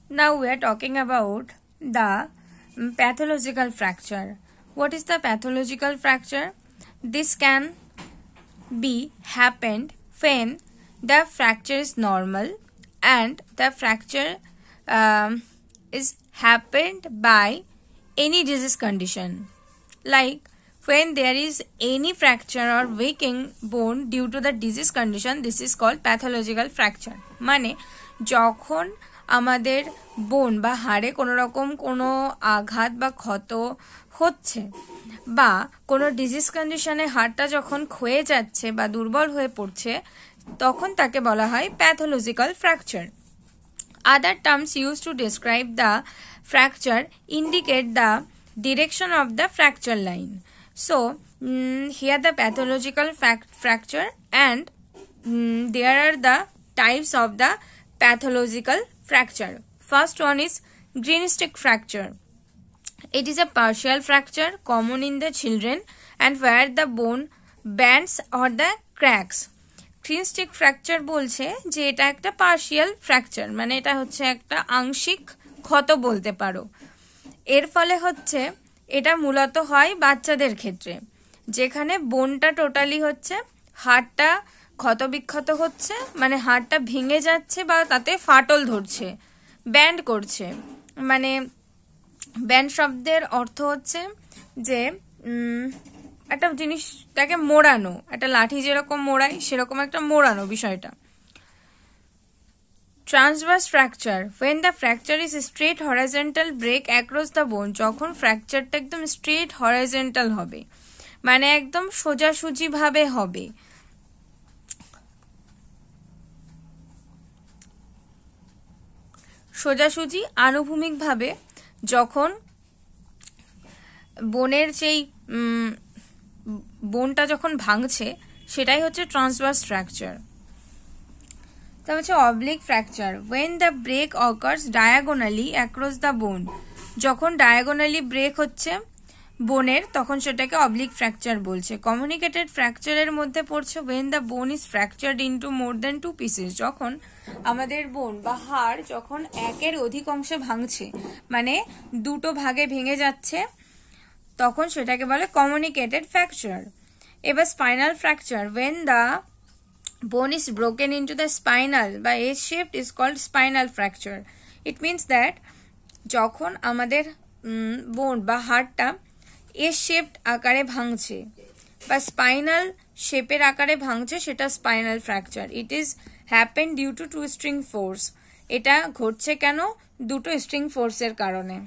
Now we are talking about the pathological fracture. What is the pathological fracture? This can be happened when the fracture is normal and the fracture is happened by any disease condition. Like when there is any fracture or weakening bone due to the disease condition, this is called pathological fracture. মানে যখন আমাদের বোন বা হাড়ে কোনো রকম কোনো আঘাত বা ক্ষত হচ্ছে বা কোনো ডিজিজ কন্ডিশনে হাড়টা যখন ক্ষয়ে যাচ্ছে বা দুর্বল হয়ে পড়ছে তখন তাকে বলা হয় pathological fracture. Other terms used to describe the fracture indicate the direction of the fracture line. So here the pathological fracture and there are the types of the pathological fracture. First one is green stick fracture. It is a partial fracture common in the children and where the bone bends or the cracks. Green stick fracture বলছে যে এটা একটা partial fracture, মানে এটা হচ্ছে একটা আংশিক ক্ষত বলতে পারো. এর ফলে হচ্ছে এটা মূলত হয় বাচ্চাদের ক্ষেত্রে, যেখানে বোনটা টোটালি হচ্ছে হাড়টা ক্ষত বিক্ষত হচ্ছে, মানে হাড়টা ভেঙে যাচ্ছে বা তাতে ফাটল ধরছে, ব্যান্ড করছে. মানে ব্যান্ড শব্দের অর্থ হচ্ছে যে একটা জিনিসটাকে মোড়ানো, একটা লাঠি যেরকম মোড়াই সেরকম একটা মোড়ানো বিষয়টা. Transverse fracture, when the fracture is straight horizontal break across the bone. যখন ফ্র্যাকচারটা একদম স্ট্রেট হরাইজন্টাল হবে, মানে একদম সোজাসুজি ভাবে হবে. সোজাসুজি আনুভূমিক ভাবে যখন বোনের যেই বোনটা যখন ভাঙছে সেটাই হচ্ছে ট্রান্সভার্স ফ্র্যাকচার. তা হচ্ছে oblique fracture, when the break occurs diagonally across the bone. যখন ডায়াগোনালি ব্রেক হচ্ছে বোনের তখন সেটাকে অবলিক ফ্র্যাকচার বলছে. কমিউনিকেটেড ফ্র্যাকচারের মধ্যে পড়ছে when the bone is fractured into more than 2 pieces. যখন আমাদের বোন বা হাড় যখন একের অধিক অংশে ভাঙছে, মানে দুটো ভাগে ভেঙে যাচ্ছে, তখন সেটাকে বলে কমিউনিকেটেড ফ্র্যাকচার. এবার spinal fracture, when the bone is broken into the spinal বা S shaped is called spinal fracture. It means that যখন আমাদের বোন বা হাড়টা S shaped আকারে ভাঙছে বা স্পাইনাল শেপের আকারে ভাঙছে সেটা spinal fracture. It is happen due to 2 string force. এটা ঘটছে কেন? দুটো স্ট্রিং ফোর্সের কারণে.